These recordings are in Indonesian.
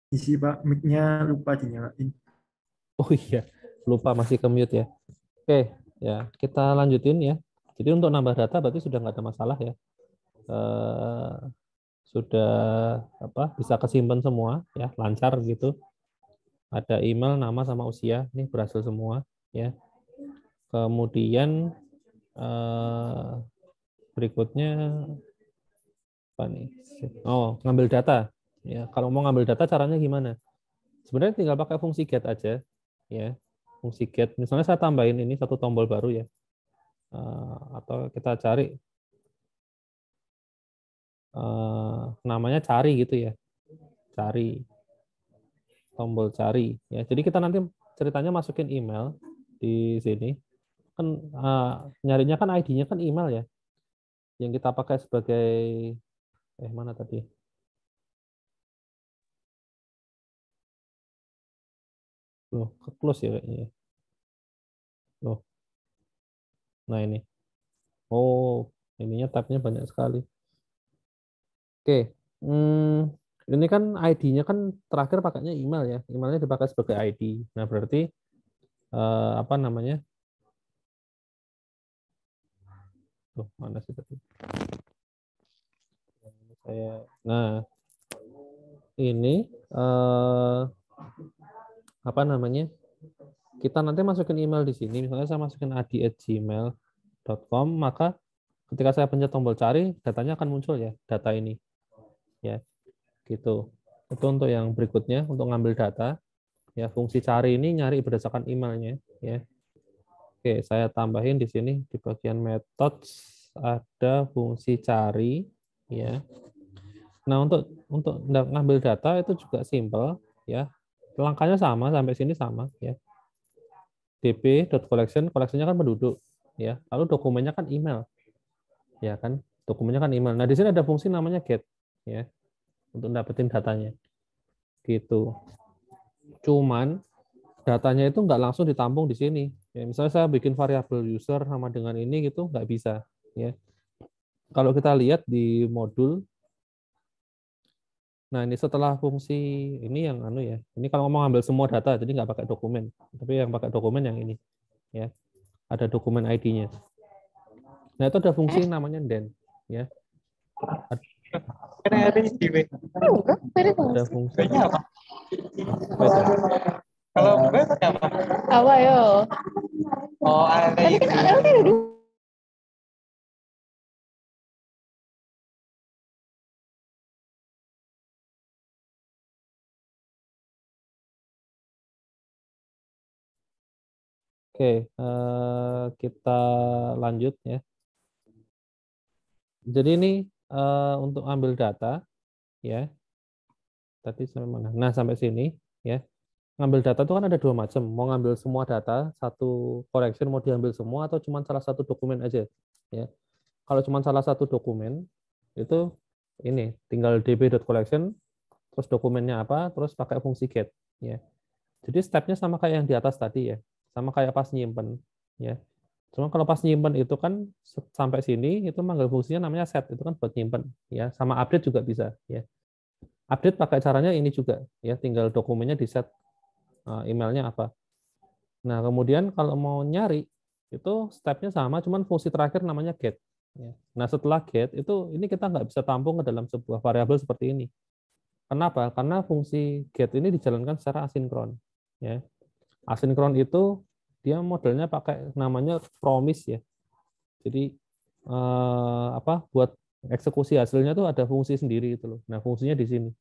Isi Pak, mic-nya lupa dinyalain. Oh iya, lupa masih ke mute ya. Oke, ya kita lanjutin ya. Jadi untuk nambah data berarti sudah nggak ada masalah ya. Eh, sudah apa bisa kesimpan semua ya, lancar gitu. Ada email, nama sama usia, ini berhasil semua ya. Kemudian eh, berikutnya apa nih? Oh, ngambil data. Ya, kalau mau ngambil data caranya gimana? Sebenarnya tinggal pakai fungsi get aja ya. Fungsi get. Misalnya saya tambahin ini satu tombol baru ya. Atau kita cari namanya cari gitu ya. Cari, tombol cari ya. Jadi kita nanti ceritanya masukin email di sini. Kan nyarinya kan ID-nya kan email ya. Yang kita pakai sebagai mana tadi? Loh, ke close ya kayaknya. Loh, nah ini. Oh, ininya tabnya banyak sekali. Oke. Ini kan ID-nya kan terakhir pakainya email ya. Emailnya dipakai sebagai ID. Nah, berarti apa namanya? Tuh, mana sih tadi? Nah, ini apa namanya? Kita nanti masukin email di sini. Misalnya saya masukin adi@gmail.com, maka ketika saya pencet tombol cari, datanya akan muncul ya, data ini. Ya, gitu. Itu untuk yang berikutnya, untuk ngambil data. Ya, fungsi cari ini nyari berdasarkan emailnya. Ya. Oke, saya tambahin di sini di bagian methods ada fungsi cari. Ya. Nah, untuk ngambil data itu juga simple. Ya, langkahnya sama sampai sini sama. Ya. db.collection, collectionnya kan penduduk. Ya, lalu dokumennya kan email. Ya kan, dokumennya kan email. Nah, di sini ada fungsi namanya get. Ya, untuk dapetin datanya. Gitu. Cuman datanya itu nggak langsung ditampung di sini. Ya, misalnya saya bikin variabel user sama dengan ini gitu nggak bisa. Ya, kalau kita lihat di modul, nah ini setelah fungsi ini yang anu ya. Ini kalau mau ngambil semua data, jadi nggak pakai dokumen, tapi yang pakai dokumen yang ini. Ya, ada dokumen ID-nya. Nah itu ada fungsi namanya den. Ya, ada fungsi apa itu? Kalau gue pakai apa? Apa yo? Oh, ada tapi kan AL kan udah. Oke, kita lanjut ya. Jadi ini untuk ambil data ya. Tadi sampai mana? Nah, sampai sini ya. Ngambil data itu kan ada dua macam. Mau ngambil semua data, satu collection mau diambil semua atau cuma salah satu dokumen aja. Ya. Kalau cuma salah satu dokumen itu ini tinggal db.collection terus dokumennya apa, terus pakai fungsi get ya. Jadi stepnya sama kayak yang di atas tadi ya. Sama kayak pas nyimpen ya. Cuma kalau pas nyimpen itu kan sampai sini itu manggil fungsinya namanya set, itu kan buat nyimpen ya. Sama update juga bisa ya. Update pakai caranya ini juga ya, tinggal dokumennya di set emailnya apa. Nah, kemudian kalau mau nyari itu stepnya sama, cuman fungsi terakhir namanya get. Ya. Nah, setelah get itu ini kita nggak bisa tampung ke dalam sebuah variabel seperti ini. Kenapa? Karena fungsi get ini dijalankan secara asinkron. Ya. Asinkron itu dia modelnya pakai namanya promise ya. Jadi apa buat eksekusi hasilnya tuh ada fungsi sendiri itu loh. Nah, fungsinya di sini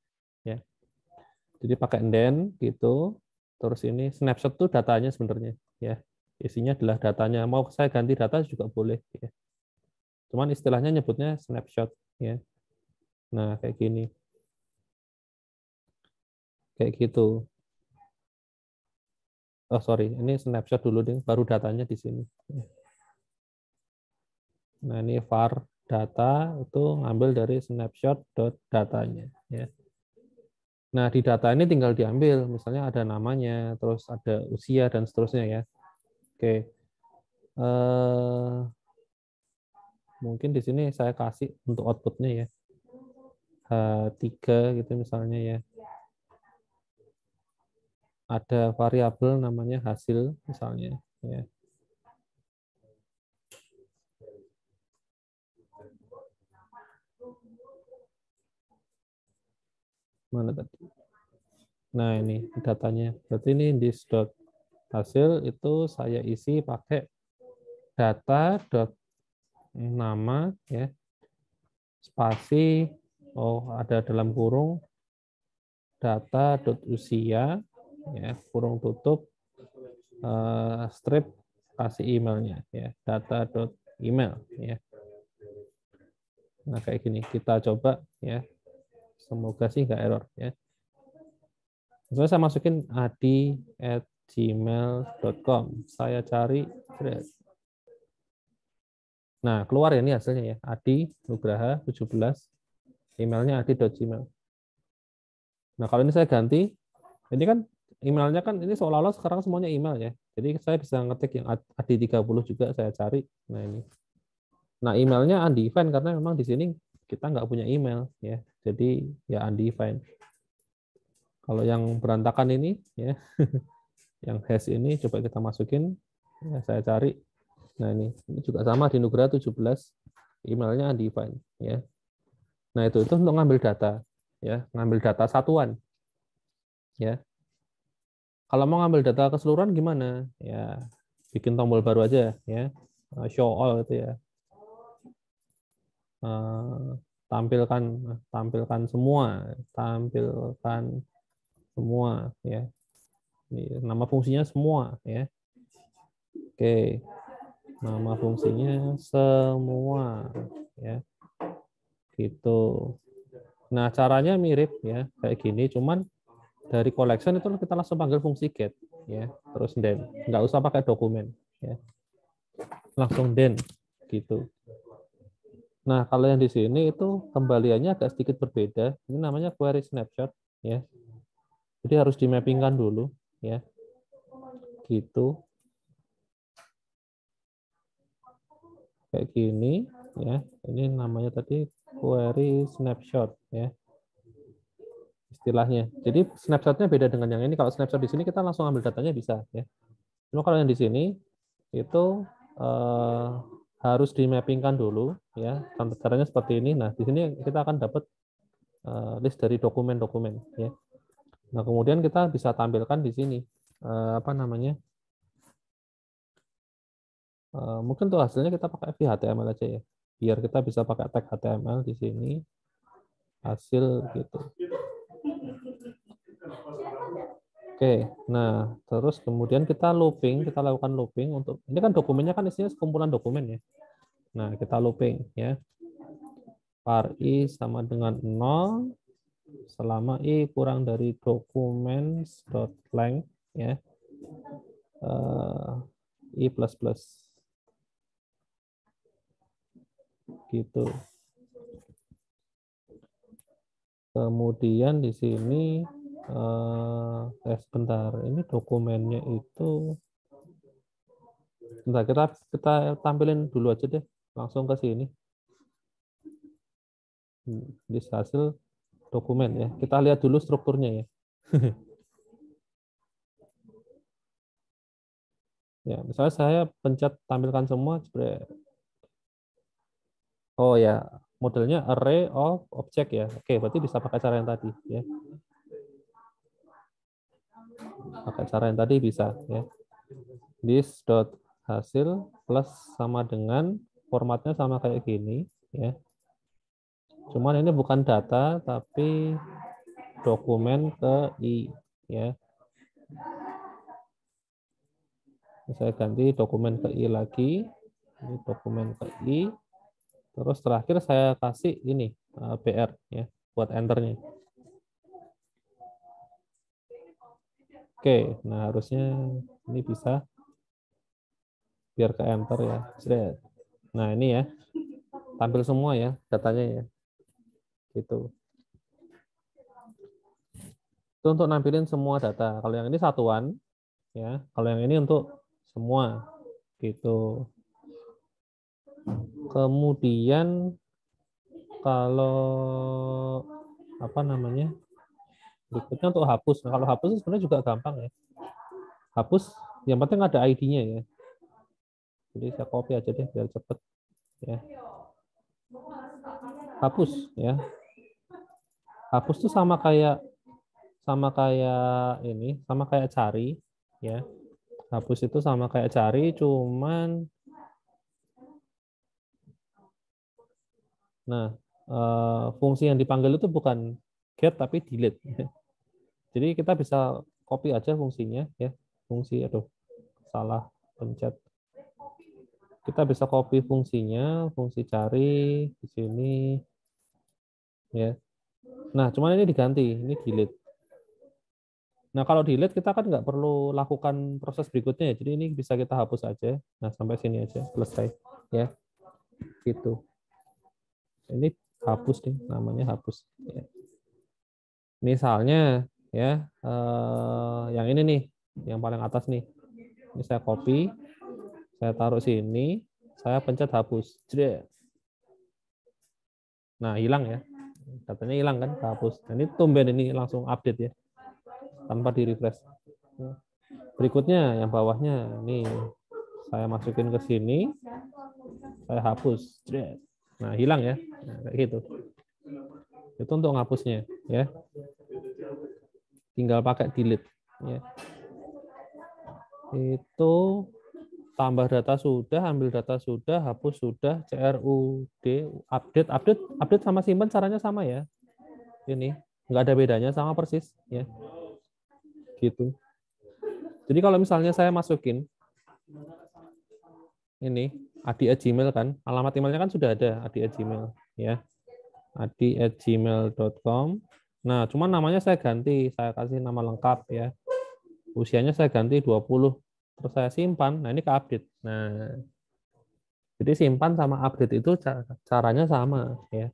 ya. Jadi pakai then gitu. Terus ini snapshot tuh datanya sebenarnya ya. Isinya adalah datanya. Mau saya ganti data juga boleh ya. Cuman istilahnya nyebutnya snapshot ya. Nah, kayak gini. Kayak gitu. Oh, sorry. Ini snapshot dulu deh, baru datanya di sini. Nah, ini var data itu ngambil dari snapshot datanya ya. Nah, di data ini tinggal diambil, misalnya ada namanya, terus ada usia dan seterusnya ya. Oke. Mungkin di sini saya kasih untuk outputnya ya. H3 gitu misalnya ya. ada variabel namanya hasil misalnya, ya. Mana tadi? Nah, ini datanya. Berarti ini this dot hasil itu saya isi pakai data dot nama, ya, spasi, oh ada dalam kurung data dot usia, ya, kurung tutup, strip, kasih emailnya, ya, data dot email, ya. Nah, kayak gini kita coba, ya, semoga sih nggak error, ya. Misalnya saya masukin adi@gmail.com, saya cari, nah keluar ya ini hasilnya, ya, Adi Nugraha 17, emailnya adi.gmail. Nah kalau ini saya ganti, ini kan emailnya kan ini seolah-olah sekarang semuanya email, ya. Jadi saya bisa ngetik yang Adi 30 juga, saya cari. Nah ini. Nah emailnya undefined karena memang di sini kita nggak punya email, ya. Jadi ya undefined. Kalau yang berantakan ini, ya, yang hash ini coba kita masukin, ya, saya cari. Nah ini juga sama di Nugraha 17, emailnya undefined, ya. Nah itu untuk ngambil data, ya, ngambil data satuan, ya. Kalau mau ngambil data keseluruhan gimana? Ya, bikin tombol baru aja, ya. Show all itu, ya. Tampilkan semua, ya. Ini nama fungsinya semua, ya. Oke. Nama fungsinya semua, ya. Gitu. Nah, caranya mirip, ya, kayak gini, cuman dari collection itu kita langsung panggil fungsi get, ya, terus then, nggak usah pakai dokumen, ya, langsung then, gitu. Nah kalau yang di sini itu kembaliannya agak sedikit berbeda, ini namanya query snapshot, ya, jadi harus di mappingkan dulu, ya, gitu, kayak gini, ya, ini namanya tadi query snapshot, ya, istilahnya. Jadi snapshotnya beda dengan yang ini. Kalau snapshot di sini kita langsung ambil datanya bisa, ya. Cuma kalau yang di sini itu harus di mappingkan dulu, ya. Caranya seperti ini. Nah, di sini kita akan dapat list dari dokumen-dokumen, ya. Nah, kemudian kita bisa tampilkan di sini apa namanya? Mungkin tuh hasilnya kita pakai HTML aja, ya. Biar kita bisa pakai tag HTML di sini hasil gitu. Oke, nah terus kemudian kita lakukan looping untuk ini kan dokumennya kan isinya sekumpulan dokumen, ya. Nah kita looping, ya, var i sama dengan 0 selama i kurang dari documents.length, ya, i plus plus gitu. Kemudian di sini sebentar, ini dokumennya itu bentar, kita tampilin dulu aja deh, langsung ke sini di hasil dokumen, ya. Kita lihat dulu strukturnya, ya. Ya, misalnya saya pencet tampilkan semua, oh ya, modelnya array of object, ya. Oke, berarti bisa pakai cara yang tadi, ya. Pakai cara yang tadi bisa, ya. This dot hasil plus sama dengan formatnya sama kayak gini, ya. Cuman ini bukan data tapi dokumen ke i, ya. Saya ganti dokumen ke i lagi, ini dokumen ke i, terus terakhir saya kasih ini br, ya, buat enternya. Oke, nah harusnya ini bisa biar ke enter, ya. Nah ini, ya, tampil semua, ya, datanya, ya, gitu. Itu untuk nampilin semua data. Kalau yang ini satuan, ya. Kalau yang ini untuk semua, gitu. Kemudian kalau apa namanya? Berikutnya untuk hapus. Nah, kalau hapus itu sebenarnya juga gampang ya. Hapus, yang penting ada ID-nya ya. Jadi saya copy aja deh biar cepet ya. Hapus ya. Hapus tuh sama kayak ini, sama kayak cari ya. Hapus itu sama kayak cari, cuman fungsi yang dipanggil itu bukan get tapi delete. Jadi kita bisa copy aja fungsinya ya. Fungsi, salah pencet. Kita bisa copy fungsinya, fungsi cari di sini ya. Nah, cuman ini diganti, ini delete. Nah, kalau delete kita kan nggak perlu lakukan proses berikutnya ya. Jadi ini bisa kita hapus aja. Nah, sampai sini aja, selesai ya. Gitu. Ini hapus nih, namanya hapus ya. Misalnya ya, yang ini nih, yang paling atas nih. Ini saya copy, saya taruh sini, saya pencet hapus. Nah, hilang ya. Datanya hilang kan, hapus. Nah, ini tumben ini langsung update ya. Tanpa di-refresh. Berikutnya yang bawahnya nih saya masukin ke sini, saya hapus. Nah, hilang ya. Nah, kayak gitu. Itu untuk ngapusnya ya. Tinggal pakai delete ya. Itu tambah data sudah, ambil data sudah, hapus sudah, CRUD, update sama simpan caranya sama ya. Ini nggak ada bedanya, sama persis ya. Gitu. Jadi kalau misalnya saya masukin ini adi@gmail kan, alamat emailnya kan sudah ada, adi@gmail ya. adi@gmail.com. Nah, cuman namanya saya ganti, saya kasih nama lengkap ya. Usianya saya ganti 20. Terus saya simpan. Nah, ini ke update. Nah, jadi simpan sama update itu caranya sama ya.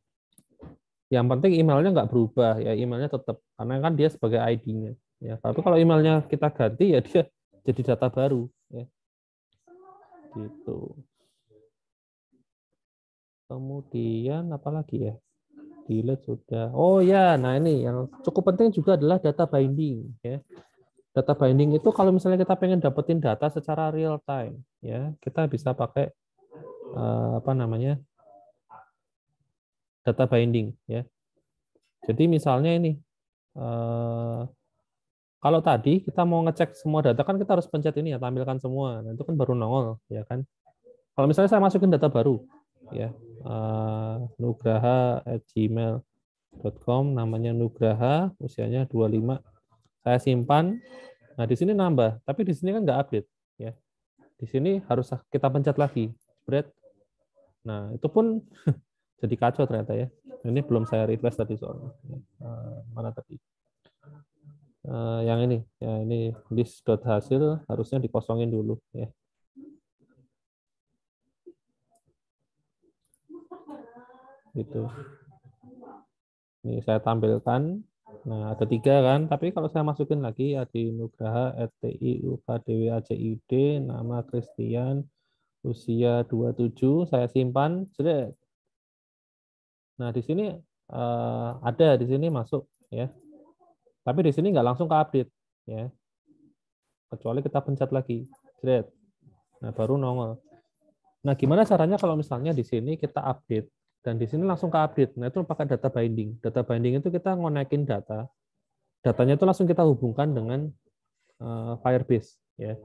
Yang penting emailnya nggak berubah ya, emailnya tetap karena kan dia sebagai ID-nya ya. Tapi kalau emailnya kita ganti ya dia jadi data baru ya. Gitu. Kemudian apa lagi ya? Delete sudah. Oh ya, nah ini yang cukup penting juga adalah data binding ya. Data binding itu kalau misalnya kita pengen dapetin data secara real time ya, kita bisa pakai data binding ya. Jadi misalnya ini kalau tadi kita mau ngecek semua data kan kita harus pencet ini ya, tampilkan semua. Nah, itu kan baru nongol ya kan. Kalau misalnya saya masukin data baru ya, nugraha@gmail.com, namanya Nugraha, usianya 25. Saya simpan. Nah, di sini nambah, tapi di sini kan nggak update ya. Di sini harus kita pencet lagi. Spread. Nah, itu pun jadi kacau ternyata ya. Ini belum saya refresh tadi soalnya. Mana tadi? Yang ini, ya ini list.hasil harusnya dikosongin dulu ya. Gitu. Ini saya tampilkan. Nah, ada 3 kan, tapi kalau saya masukin lagi Adi Nugraha, RTIUKDWACID, nama Christian, usia 27, saya simpan. Nah, di sini ada di sini masuk ya. Tapi di sini nggak langsung ke update ya. Kecuali kita pencet lagi. Nah, baru nongol. Nah, gimana caranya kalau misalnya di sini kita update dan di sini langsung ke update? Nah, itu pakai data binding. Data binding itu kita ngonekin data. Datanya itu langsung kita hubungkan dengan Firebase ya.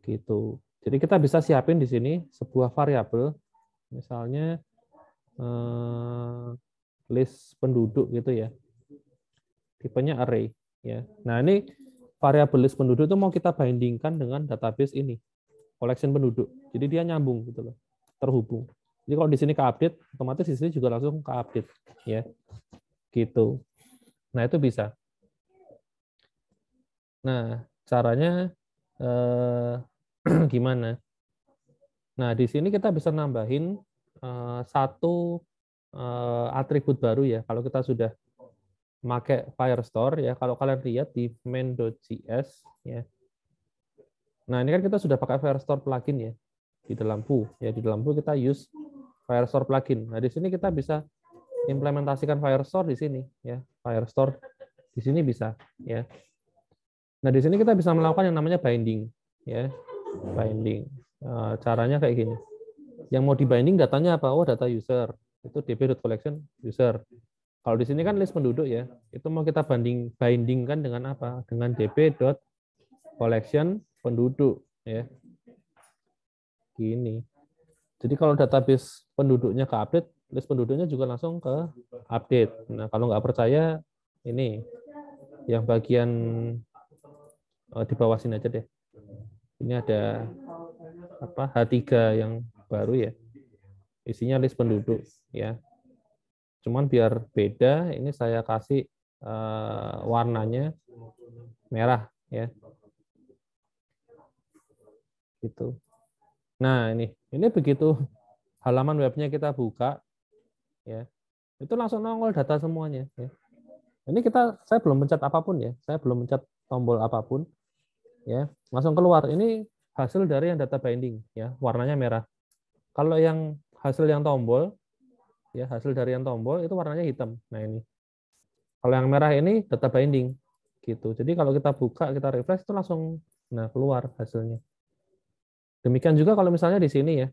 Gitu. Jadi kita bisa siapin di sini sebuah variabel misalnya list penduduk gitu ya. Tipenya array ya. Nah, ini variabel list penduduk itu mau kita bindingkan dengan database ini. Collection penduduk. Jadi dia nyambung gitu loh. Terhubung. Jadi kalau di sini ke update, otomatis di sini juga langsung ke update ya. Gitu. Nah, itu bisa. Nah, caranya gimana? Nah, di sini kita bisa nambahin satu atribut baru ya. Kalau kita sudah pakai Firestore ya, kalau kalian lihat di main.js ya. Nah, ini kan kita sudah pakai Firestore plugin ya di dalam Foo. Ya, di dalam Foo kita use Firestore plugin. Nah, di sini kita bisa implementasikan Firestore di sini ya. Firestore Di sini bisa, ya. Nah, di sini kita bisa melakukan yang namanya binding, ya. Binding. Caranya kayak gini. Yang mau di binding datanya apa? Oh, data user. Itu db.collection user. Kalau di sini kan list penduduk ya, itu mau kita bindingkan dengan apa? Dengan db.collection penduduk ya. Gini. Jadi kalau database penduduknya ke update, list penduduknya juga langsung ke update. Nah, kalau nggak percaya, ini yang bagian di bawah sini aja deh. Ini ada apa? H3 yang baru ya. Isinya list penduduk ya. Cuman biar beda, ini saya kasih warnanya merah ya. Gitu. Nah, ini begitu halaman webnya kita buka ya. Itu langsung nongol data semuanya ya. Ini saya belum pencet apapun ya. Saya belum pencet tombol apapun ya. Langsung keluar. Ini hasil dari yang data binding ya, warnanya merah. Kalau yang hasil yang tombol ya, hasil dari yang tombol itu warnanya hitam. Nah, ini. Kalau yang merah ini data binding gitu. Jadi kalau kita buka, kita refresh itu langsung keluar hasilnya. Demikian juga kalau misalnya di sini ya.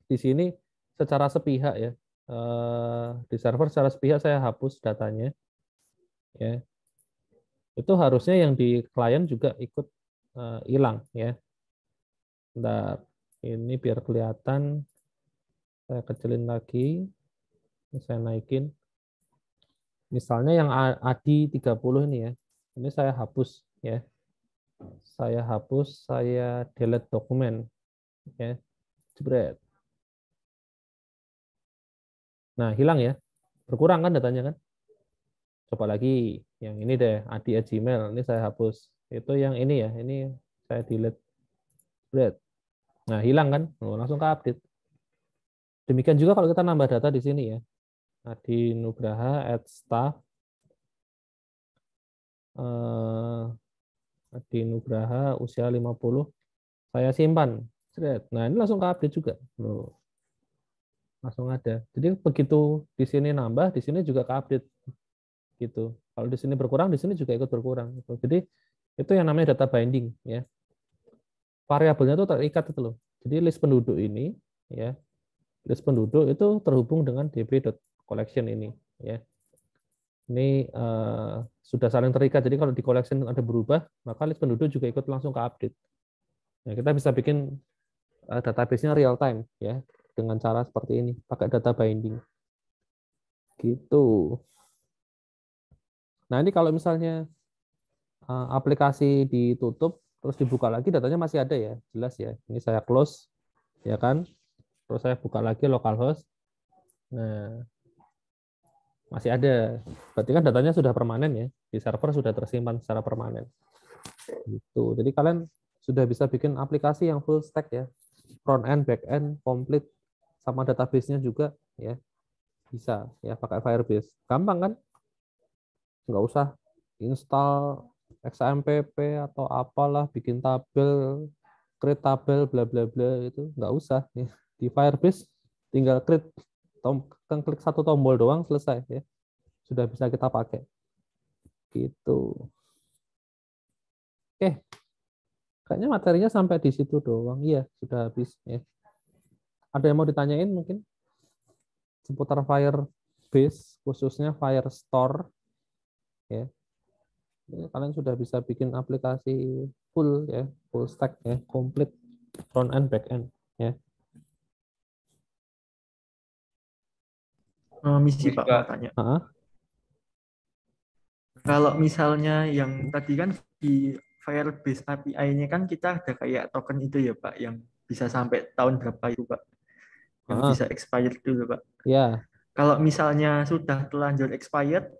Di sini secara sepihak ya. Di server secara sepihak saya hapus datanya. Ya. Itu harusnya yang di klien juga ikut hilang ya. Bentar. Ini biar kelihatan, saya kecilin lagi. Ini saya naikin. Misalnya yang ADI 30 ini ya. Ini saya hapus ya. Saya hapus, saya delete dokumen ya. Jebret. Nah, hilang ya. Berkurang kan datanya kan? Coba lagi yang ini deh, adi@gmail. Ini saya hapus. Itu yang ini ya, ini saya delete. Jebret. Nah, hilang kan? Langsung ke update. Demikian juga kalau kita nambah data di sini ya. Adi Nugraha @staff Adi Nugraha usia 50. Saya simpan. Nah, ini langsung ke update juga. Langsung ada. Jadi begitu di sini nambah, di sini juga ke update. Gitu. Kalau di sini berkurang, di sini juga ikut berkurang. Gitu. Jadi itu yang namanya data binding ya. Variabelnya itu terikat itu loh. Jadi list penduduk ini ya, list penduduk itu terhubung dengan db.collection ini ya. Ini sudah saling terikat. Jadi kalau di collection ada berubah, maka list penduduk juga ikut langsung ke update. Nah, kita bisa bikin database-nya real time ya dengan cara seperti ini, pakai data binding. Gitu. Nah, ini kalau misalnya aplikasi ditutup terus dibuka lagi, datanya masih ada ya, jelas ya. Ini saya close ya kan. Terus saya buka lagi localhost. Nah, masih ada. Berarti kan datanya sudah permanen ya. Di server sudah tersimpan secara permanen. Gitu. Jadi kalian sudah bisa bikin aplikasi yang full stack ya. Front end, back end, complete sama database-nya juga ya. Bisa ya pakai Firebase. Gampang kan? Nggak usah install XAMPP atau apalah, bikin tabel, create tabel, bla bla bla, itu nggak usah ya. Di Firebase tinggal klik satu tombol doang selesai ya. Sudah bisa kita pakai. Gitu. Oke. Kayaknya materinya sampai di situ doang. Iya, sudah habis ya. Ada yang mau ditanyain mungkin seputar Firebase, khususnya Firestore ya. Kalian sudah bisa bikin aplikasi full ya, full stack ya, komplit front end, back end ya. Misi Pak mau tanya. Kalau misalnya yang tadi kan di Firebase API-nya kan kita ada kayak token itu ya Pak, yang bisa sampai tahun berapa itu Pak, yang bisa expired dulu Pak. Ya. Kalau misalnya sudah terlanjur expired,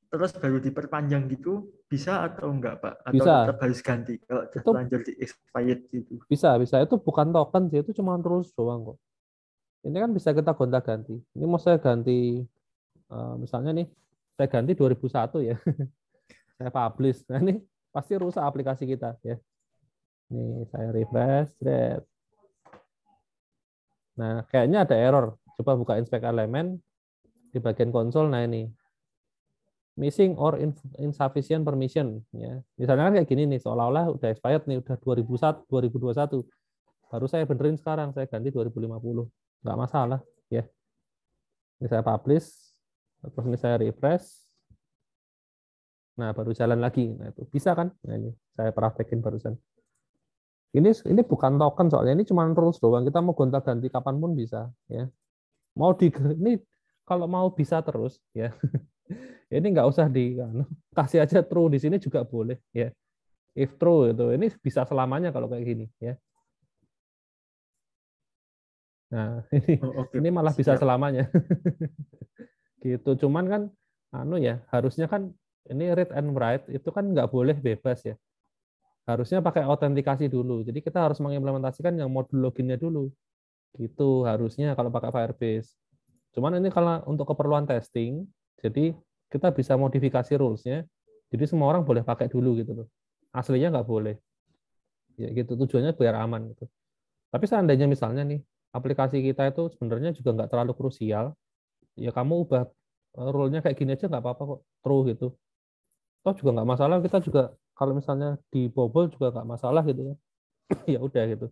terus baru diperpanjang gitu, bisa atau enggak Pak? Atau bisa. tetap harus ganti kalau sudah terlanjur di expired gitu? Bisa. Itu bukan token sih, itu cuma rules doang kok. Ini kan bisa kita gonta-ganti. Ini mau saya ganti, misalnya nih, saya ganti 2001 ya. Saya publish. Nah ini pasti rusak aplikasi kita ya. Nih saya refresh. Nah kayaknya ada error. Coba buka inspect elemen di bagian konsol. Nah ini missing or insufficient permission, ya. Misalnya kan kayak gini nih, seolah-olah udah expired nih, udah 2021, baru saya benerin sekarang, saya ganti 2050, nggak masalah, ya. Ini saya publish, terus ini saya refresh, nah baru jalan lagi, nah itu bisa kan? Nah ini saya praktekin barusan. Ini bukan token soalnya, ini cuma rules doang. Kita mau gonta-ganti kapanpun bisa, ya. Ini kalau mau bisa terus, ya. Ini nggak usah kasih aja true di sini juga boleh, ya. If true itu, ini bisa selamanya kalau kayak gini, ya. Nah, ini malah bisa selamanya. Gitu. Cuman kan, harusnya kan ini read and write itu kan nggak boleh bebas ya. Harusnya pakai autentikasi dulu. Jadi kita harus mengimplementasikan yang modul loginnya dulu. Gitu harusnya kalau pakai Firebase. Cuman ini kalau untuk keperluan testing, jadi kita bisa modifikasi rules-nya. Jadi semua orang boleh pakai dulu gitu loh. Aslinya nggak boleh. Ya gitu, tujuannya biar aman gitu. Tapi seandainya misalnya nih, aplikasi kita itu sebenarnya juga nggak terlalu krusial, ya kamu ubah rule-nya kayak gini aja nggak apa-apa kok, true gitu. Toh juga nggak masalah, kita juga kalau misalnya dibobol juga nggak masalah gitu ya. Ya udah gitu.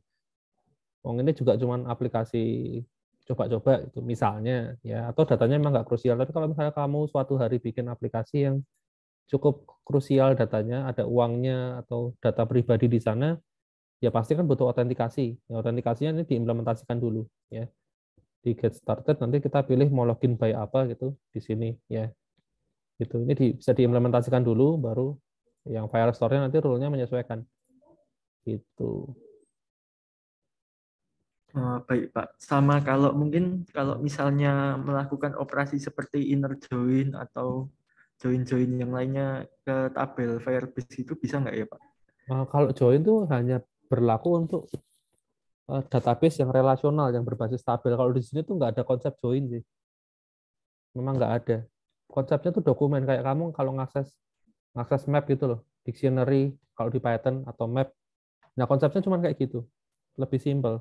Wong ini juga cuman aplikasi coba-coba itu misalnya ya, atau datanya memang nggak krusial. Tapi kalau misalnya kamu suatu hari bikin aplikasi yang cukup krusial datanya, ada uangnya atau data pribadi di sana, ya pasti kan butuh autentikasi. Ya, autentikasinya ini diimplementasikan dulu ya. Di get started nanti kita pilih mau login by apa gitu di sini ya. Gitu. Ini bisa diimplementasikan dulu baru yang Firestore-nya nanti rule-nya menyesuaikan. Gitu. Baik Pak. Sama kalau misalnya melakukan operasi seperti inner join atau join yang lainnya ke tabel Firebase itu bisa nggak ya Pak? Kalau join itu hanya berlaku untuk database yang relasional yang berbasis tabel. Kalau di sini tuh nggak ada konsep join sih. Memang nggak ada. Konsepnya tuh dokumen kayak kamu kalau ngakses map gitu loh, dictionary kalau di Python atau map. Nah konsepnya cuma kayak gitu, lebih simple.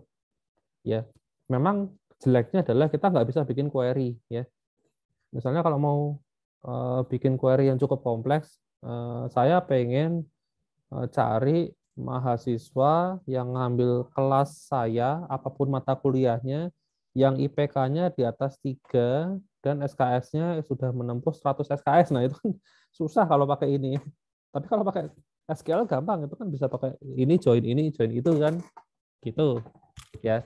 Ya, memang jeleknya adalah kita nggak bisa bikin query ya. Misalnya kalau mau bikin query yang cukup kompleks, saya pengen cari mahasiswa yang ngambil kelas saya, apapun mata kuliahnya, yang IPK-nya di atas 3 dan SKS-nya sudah menempuh 100 SKS. Nah, itu kan susah kalau pakai ini. Tapi kalau pakai SQL gampang, itu kan bisa pakai ini, join itu kan. Gitu. Ya.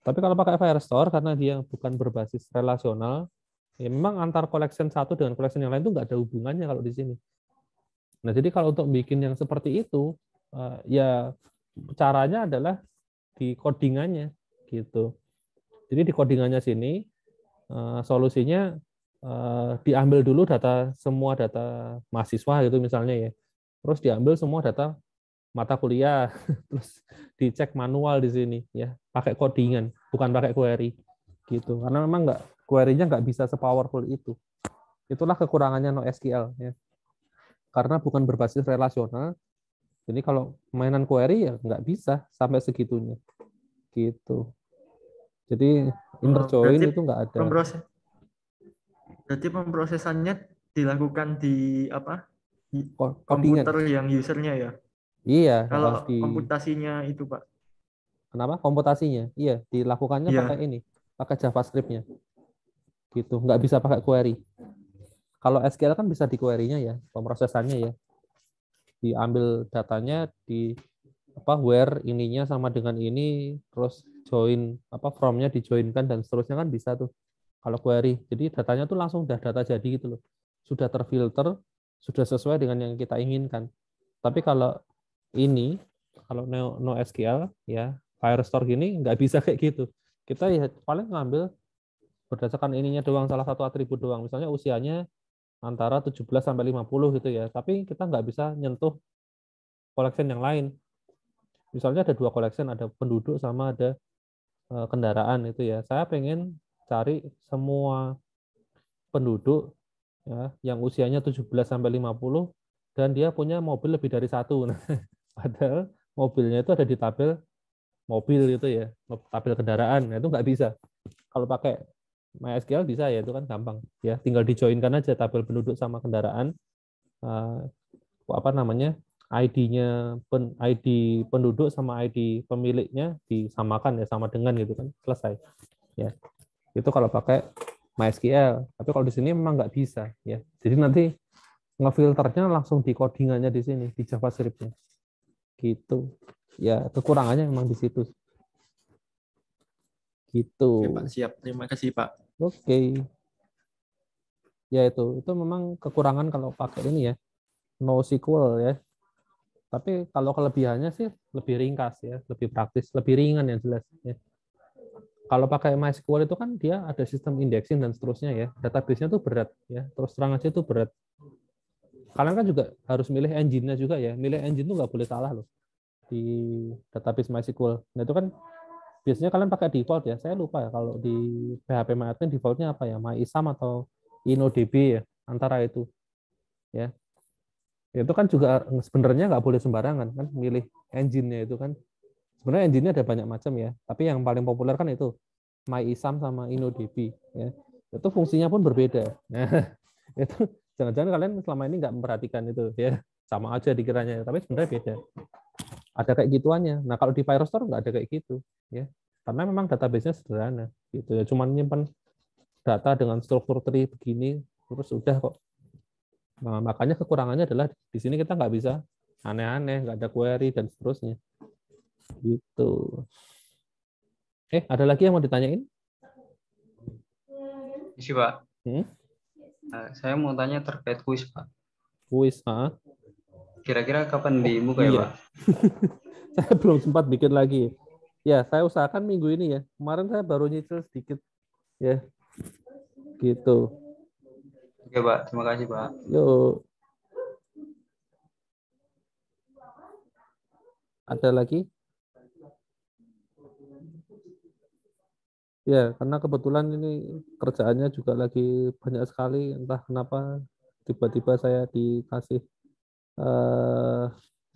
Tapi kalau pakai Firestore, karena dia bukan berbasis relasional, ya memang antar collection satu dengan collection yang lain itu nggak ada hubungannya kalau di sini. Nah, jadi kalau untuk bikin yang seperti itu, ya caranya adalah di codingannya gitu. Jadi di codingannya sini solusinya diambil dulu semua data mahasiswa gitu misalnya ya. Terus diambil semua data mata kuliah, terus dicek manual di sini ya, pakai codingan, bukan pakai query gitu. Karena memang query-nya nggak bisa sepowerful itu. Itulah kekurangannya NoSQL ya. Karena bukan berbasis relasional, jadi kalau mainan query ya nggak bisa sampai segitunya. Gitu. Jadi inner join itu nggak ada. Berarti pemrosesannya dilakukan di apa? Codingan. Komputer yang usernya ya? Iya. Kalau komputasinya itu Pak. Kenapa? Komputasinya? Iya, dilakukannya pakai ini, pakai JavaScript-nya. Gitu, nggak bisa pakai query. Kalau SQL kan bisa di query-nya ya, pemrosesannya ya. Diambil datanya di where ininya sama dengan ini, terus join from-nya dijoinkan dan seterusnya kan bisa tuh. Kalau query, jadi datanya tuh langsung udah data jadi gitu loh. Sudah terfilter, sudah sesuai dengan yang kita inginkan. Tapi kalau NoSQL ya, Firestore gini nggak bisa kayak gitu. Kita ya paling ngambil berdasarkan ininya doang, salah satu atribut doang. Misalnya usianya antara 17 sampai 50 gitu ya. Tapi kita nggak bisa nyentuh collection yang lain. Misalnya ada 2 collection, ada penduduk sama ada kendaraan itu ya. Saya pengen cari semua penduduk ya yang usianya 17 sampai 50 dan dia punya mobil lebih dari 1. Nah, padahal mobilnya itu ada di tabel mobil gitu ya, tabel kendaraan. Nah, itu nggak bisa. Kalau pakai MySQL bisa ya, itu kan gampang ya, tinggal dijoinkan aja tabel penduduk sama kendaraan, apa namanya, ID-nya ID penduduk sama ID pemiliknya disamakan ya, sama dengan gitu kan, selesai ya. Itu kalau pakai MySQL. Tapi kalau di sini memang nggak bisa ya. Jadi nanti ngefilternya langsung di codingannya di sini, di JavaScript-nya. Gitu. Ya, kekurangannya memang di situ. Gitu. Oke, Pak, siap. Terima kasih, Pak. Oke. Ya itu memang kekurangan kalau pakai ini ya, NoSQL ya. Tapi kalau kelebihannya sih lebih ringkas ya, lebih praktis, lebih ringan yang jelas ya. Kalau pakai MySQL itu kan dia ada sistem indexing dan seterusnya ya. Database-nya tuh berat ya. Terus terang aja itu berat. Kalian kan juga harus milih engine-nya juga ya. Milih engine tuh nggak boleh salah loh di database MySQL. Nah itu kan biasanya kalian pakai default ya. Saya lupa ya kalau di PHP MyAdmin defaultnya apa ya, MyISAM atau InnoDB ya, antara itu ya. Itu kan juga sebenarnya nggak boleh sembarangan kan milih engine-nya itu kan. Sebenarnya engine-nya ada banyak macam ya, tapi yang paling populer kan itu MyISAM sama InnoDB ya. Itu fungsinya pun berbeda. Nah, itu jangan-jangan kalian selama ini nggak memperhatikan itu ya. Sama aja dikiranya, tapi sebenarnya beda. Ada kayak gituannya. Nah, kalau di Firestore nggak ada kayak gitu ya. Karena memang database-nya sederhana gitu ya. Cuman nyimpan data dengan struktur tree begini terus udah kok. Nah, makanya kekurangannya adalah di sini kita nggak bisa aneh-aneh, nggak ada query dan seterusnya. Gitu. Ada lagi yang mau ditanyain? Isi, Pak. Saya mau tanya terkait kuis, Pak. Kuis, Kira-kira kapan dibuka ya, Pak? Saya belum sempat bikin lagi. Ya, saya usahakan minggu ini ya. Kemarin saya baru nyicil sedikit. Ya, gitu. Oke, Pak. Terima kasih, Pak. Yuk. Ada lagi? Ya, karena kebetulan ini kerjaannya juga lagi banyak sekali. Entah kenapa tiba-tiba saya dikasih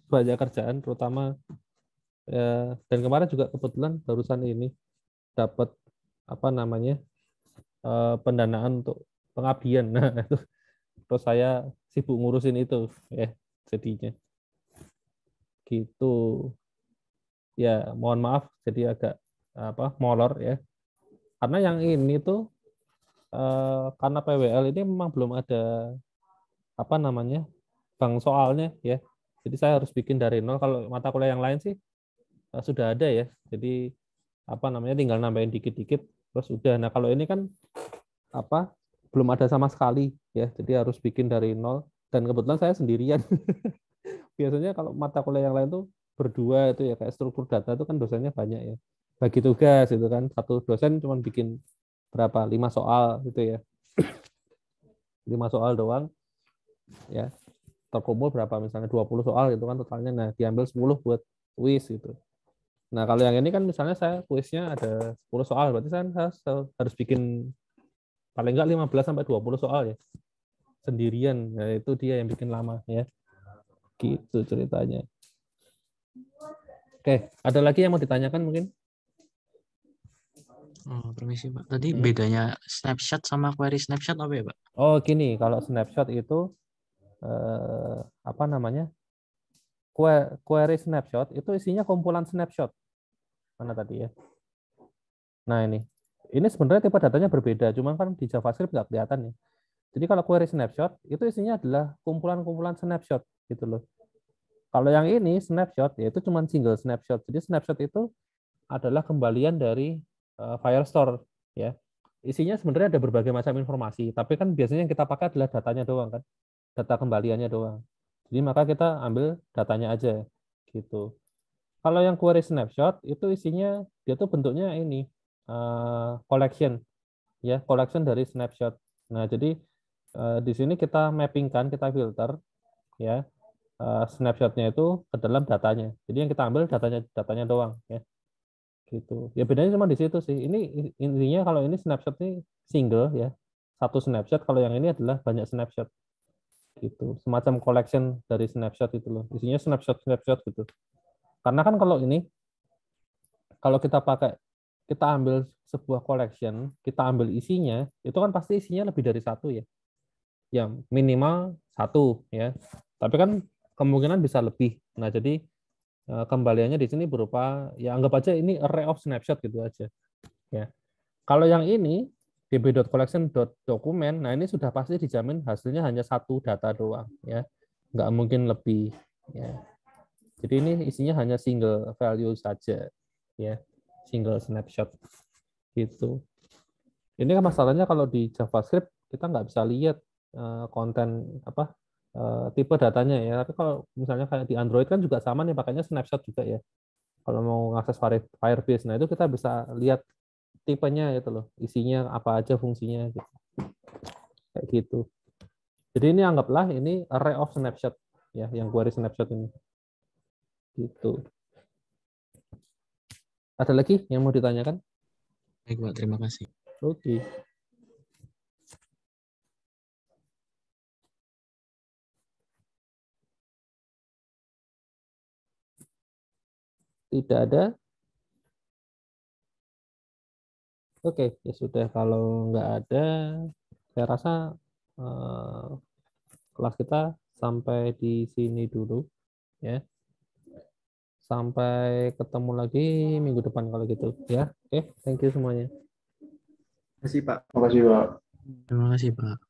banyak kerjaan, terutama ya, dan kemarin juga kebetulan barusan ini dapat apa namanya pendanaan untuk pengabdian. Nah, itu terus saya sibuk ngurusin itu ya jadinya gitu. Ya, mohon maaf jadi agak molor ya. Karena yang ini tuh karena PWL ini memang belum ada apa namanya bank soalnya ya. Jadi saya harus bikin dari nol. Kalau mata kuliah yang lain sih sudah ada ya. Jadi apa namanya tinggal nambahin dikit-dikit terus udah. Nah, kalau ini kan belum ada sama sekali ya. Jadi harus bikin dari nol dan kebetulan saya sendirian. Biasanya kalau mata kuliah yang lain tuh berdua itu ya, kayak struktur data itu kan dosennya banyak ya. Bagi tugas itu kan satu dosen cuma bikin berapa 5 soal gitu ya. 5 soal doang ya. Terkumpul berapa misalnya 20 soal itu kan totalnya. Nah, diambil 10 buat kuis gitu. Nah, kalau yang ini kan misalnya saya kuisnya ada 10 soal, berarti saya harus bikin paling enggak 15 sampai 20 soal ya. Sendirian. Nah, itu dia yang bikin lama ya. Gitu ceritanya. Oke, ada lagi yang mau ditanyakan mungkin? Permisi, Pak. Tadi bedanya snapshot sama query snapshot apa ya, Pak? Oh, gini, kalau snapshot itu apa namanya? Query snapshot itu isinya kumpulan snapshot. Mana tadi ya? Nah, ini sebenarnya tipe datanya berbeda, cuma kan di JavaScript nggak kelihatan ya. Jadi kalau query snapshot itu isinya adalah kumpulan-kumpulan snapshot gitu loh. Kalau yang ini snapshot ya itu cuma single snapshot. Jadi snapshot itu adalah kembalian dari Firestore ya. Isinya sebenarnya ada berbagai macam informasi, tapi kan biasanya yang kita pakai adalah datanya doang kan. Data kembaliannya doang. Jadi maka kita ambil datanya aja gitu. Kalau yang query snapshot itu isinya dia tuh bentuknya ini collection ya, collection dari snapshot. Nah, jadi di sini kita mappingkan, kita filter ya snapshotnya itu ke dalam datanya. Jadi yang kita ambil datanya doang ya. Gitu. Ya bedanya cuma di situ sih. Ini intinya kalau ini snapshot ini single ya. Satu snapshot, kalau yang ini adalah banyak snapshot. Gitu. Semacam collection dari snapshot itu loh. Isinya snapshot gitu. Karena kan kalau ini kalau kita pakai kita ambil sebuah collection, kita ambil isinya, itu kan pasti isinya lebih dari satu ya. Yang minimal satu ya. Tapi kan kemungkinan bisa lebih. Nah, jadi kembaliannya di sini berupa ya anggap aja ini array of snapshot gitu aja. Ya. Kalau yang ini db.collection.document, nah ini sudah pasti dijamin hasilnya hanya satu data doang ya. Nggak mungkin lebih ya. Jadi ini isinya hanya single value saja ya. Single snapshot gitu. Ini kan masalahnya kalau di JavaScript kita nggak bisa lihat konten apa tipe datanya ya. Tapi kalau misalnya kayak di Android kan juga sama nih, pakainya snapshot juga ya. Kalau mau ngakses Firebase, nah itu kita bisa lihat tipenya gitu loh, isinya apa aja fungsinya gitu. Kayak gitu. Jadi ini anggaplah ini array of snapshot ya, yang query snapshot ini. Gitu. Ada lagi yang mau ditanyakan? Baik, Pak. Terima kasih. Oke. Tidak ada? Oke, ya sudah. Kalau nggak ada, saya rasa kelas kita sampai di sini dulu. Ya. Sampai ketemu lagi minggu depan kalau gitu. Ya, oke. Thank you semuanya. Terima kasih, Pak. Terima kasih, Pak. Terima kasih, Pak.